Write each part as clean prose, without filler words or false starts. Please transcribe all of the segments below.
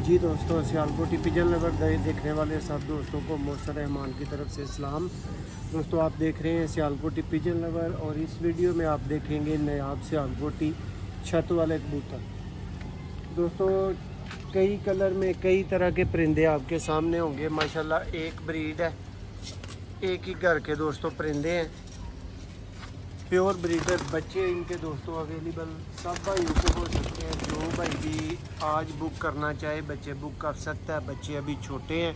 जी दोस्तों, Sialkoti pigeon lover देखने वाले सब दोस्तों को मौसर रहमान की तरफ से सलाम। दोस्तों आप देख रहे हैं सियालकोटी पिजन लवर और इस वीडियो में आप देखेंगे नायाब सियालकोटी छत वाले कबूतर। दोस्तों कई कलर में कई तरह के परिंदे आपके सामने होंगे। माशाल्लाह एक ब्रीड है, एक ही घर के दोस्तों परिंदे हैं, प्योर ब्रीडर बच्चे इनके दोस्तों अवेलेबल सब भाइयों को हो सकते हैं। जो भाई भी आज बुक करना चाहे बच्चे बुक कर सकता है। बच्चे अभी छोटे हैं,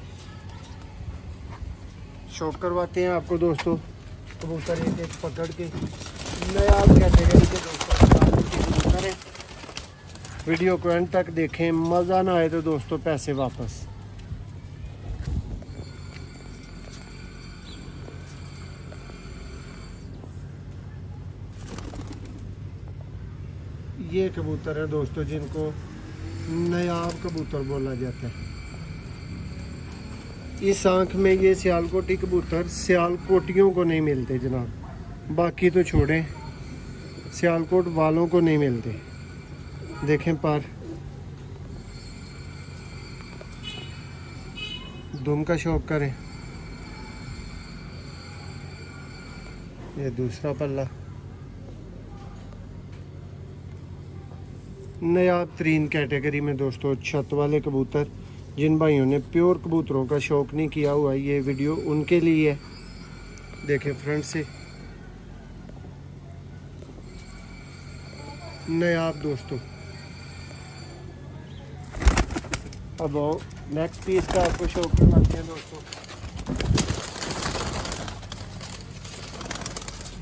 शौक करवाते हैं आपको दोस्तों कबूतर एक एक पकड़ के। नया कैटेगरी के दोस्तों कबूतर हैं। वीडियो को एंड तक देखें, मज़ा ना आए तो दोस्तों पैसे वापस। ये कबूतर है दोस्तों जिनको नायाब कबूतर बोला जाता है। इस आंख में ये सियालकोटी कबूतर सियालकोटियों को नहीं मिलते जनाब, बाकी तो छोड़ें, सियालकोट वालों को नहीं मिलते। देखें पर दुम का शौक करें। ये दूसरा पल्ला नायाब तरीन कैटेगरी में दोस्तों छत वाले कबूतर। जिन भाइयों ने प्योर कबूतरों का शौक़ नहीं किया हुआ ये वीडियो उनके लिए है। देखें फ्रंट से नायाब दोस्तों। अब नेक्स्ट पीस का आपको शौक करवाते हैं दोस्तों।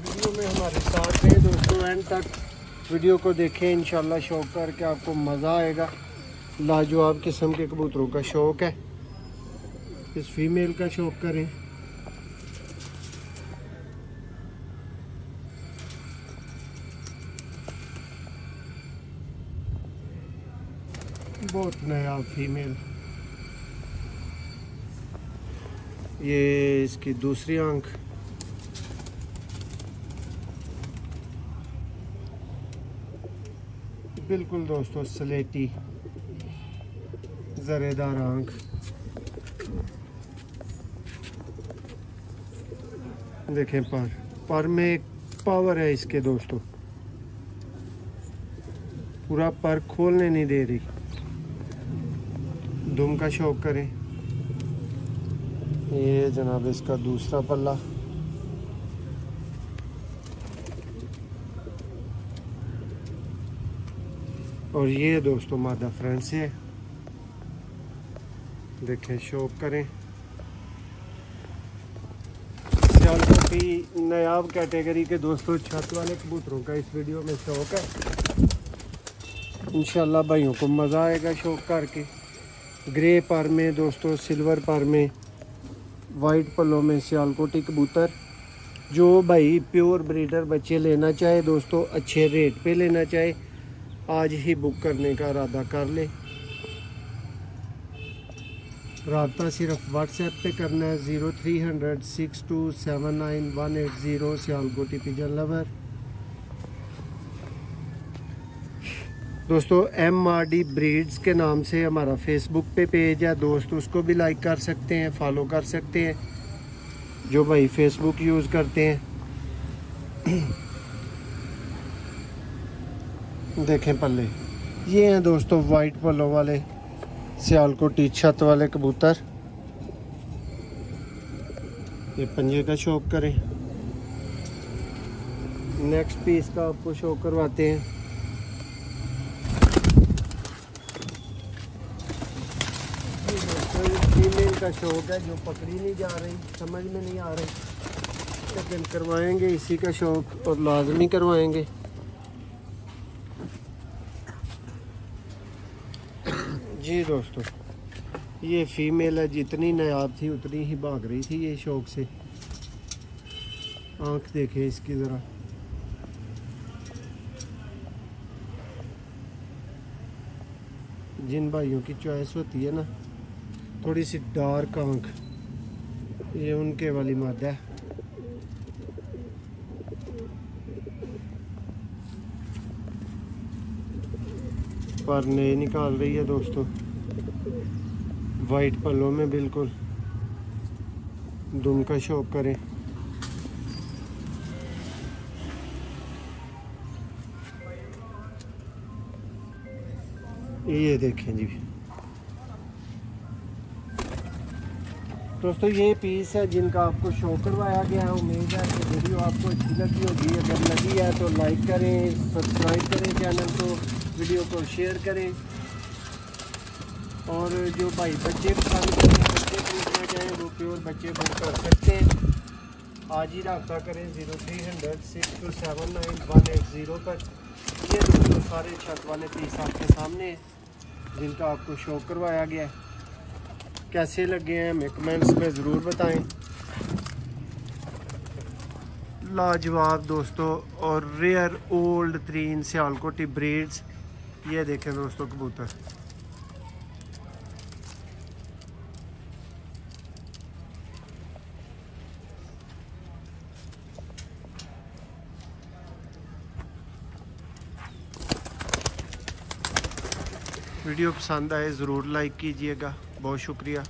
वीडियो में हमारे साथ हैं दोस्तों, एंड तक वीडियो को देखें, इंशाल्लाह शौक करके आपको मज़ा आएगा। लाजवाब किस्म के कबूतरों का शौक़ है, इस फीमेल का शौक करें। बहुत नायाब फीमेल। ये इसकी दूसरी आंख। बिल्कुल दोस्तों स्लेटी जरेदार आंख। देखें पर में एक पावर है इसके दोस्तों, पूरा पर खोलने नहीं दे रही। दुम का शौक करें। ये जनाब इसका दूसरा पल्ला। और ये दोस्तों मादा फ्रंट से है। देखें शौक करें। सियालकोटी नायाब कैटेगरी के दोस्तों छत वाले कबूतरों का इस वीडियो में शौक है। इंशाल्लाह भाइयों को मज़ा आएगा शौक करके। ग्रे पर में दोस्तों, सिल्वर पर में, वाइट पल्लों में सियालकोटी कबूतर। जो भाई प्योर ब्रीडर बच्चे लेना चाहे दोस्तों, अच्छे रेट पे लेना चाहे, आज ही बुक करने का इरादा कर ले। राब्ता सिर्फ व्हाट्सएप पे करना है 0300 6279 180 सियालकोटी पिजन लवर। दोस्तों MRD ब्रीड्स के नाम से हमारा फेसबुक पे पेज है दोस्त, उसको भी लाइक कर सकते हैं, फॉलो कर सकते हैं जो भाई फेसबुक यूज़ करते हैं। देखें पल्ले, ये हैं दोस्तों वाइट पल्लों वाले सियालकोटी छत वाले कबूतर। ये पंजे का शौक करें। नेक्स्ट पीस का आपको शौक करवाते हैं। फीमेल का शौक है जो पकड़ी नहीं जा रही, समझ में नहीं आ रही, लेकिन करवाएंगे इसी का शौक और लाजमी करवाएंगे। जी दोस्तों, ये फीमेल है, जितनी नायाब थी उतनी ही भाग रही थी ये शौक से। आंख देखें इसकी ज़रा। जिन भाइयों की चॉइस होती है ना थोड़ी सी डार्क आंख, ये उनके वाली मादा है। पर नए निकाल रही है दोस्तों। वाइट पल्लों में बिल्कुल दुम का शौक करें। ये देखें जी दोस्तों, ये पीस है जिनका आपको शो करवाया गया है। उम्मीद है कि वीडियो आपको अच्छी लगी होगी। अगर लगी है तो लाइक करें, सब्सक्राइब करें चैनल को, वीडियो को शेयर करें। और जो भाई बच्चे पसंद करें, बच्चे खरीदना चाहें वो प्योर बच्चे बुक कर सकते हैं। आज ही रब्ता करें 0300 6279 180 पर। ये दोस्तों सारे छत वाले पीस आपके सामने हैं जिनका आपको शो करवाया गया है। कैसे लगे हैं हमें कमेंट्स में ज़रूर बताएं। लाजवाब दोस्तों और रेयर ओल्ड तरीन सियालकोटी ब्रीड्स। ये देखें दोस्तों कबूतर, वीडियो पसंद आए ज़रूर लाइक कीजिएगा। बहुत शुक्रिया।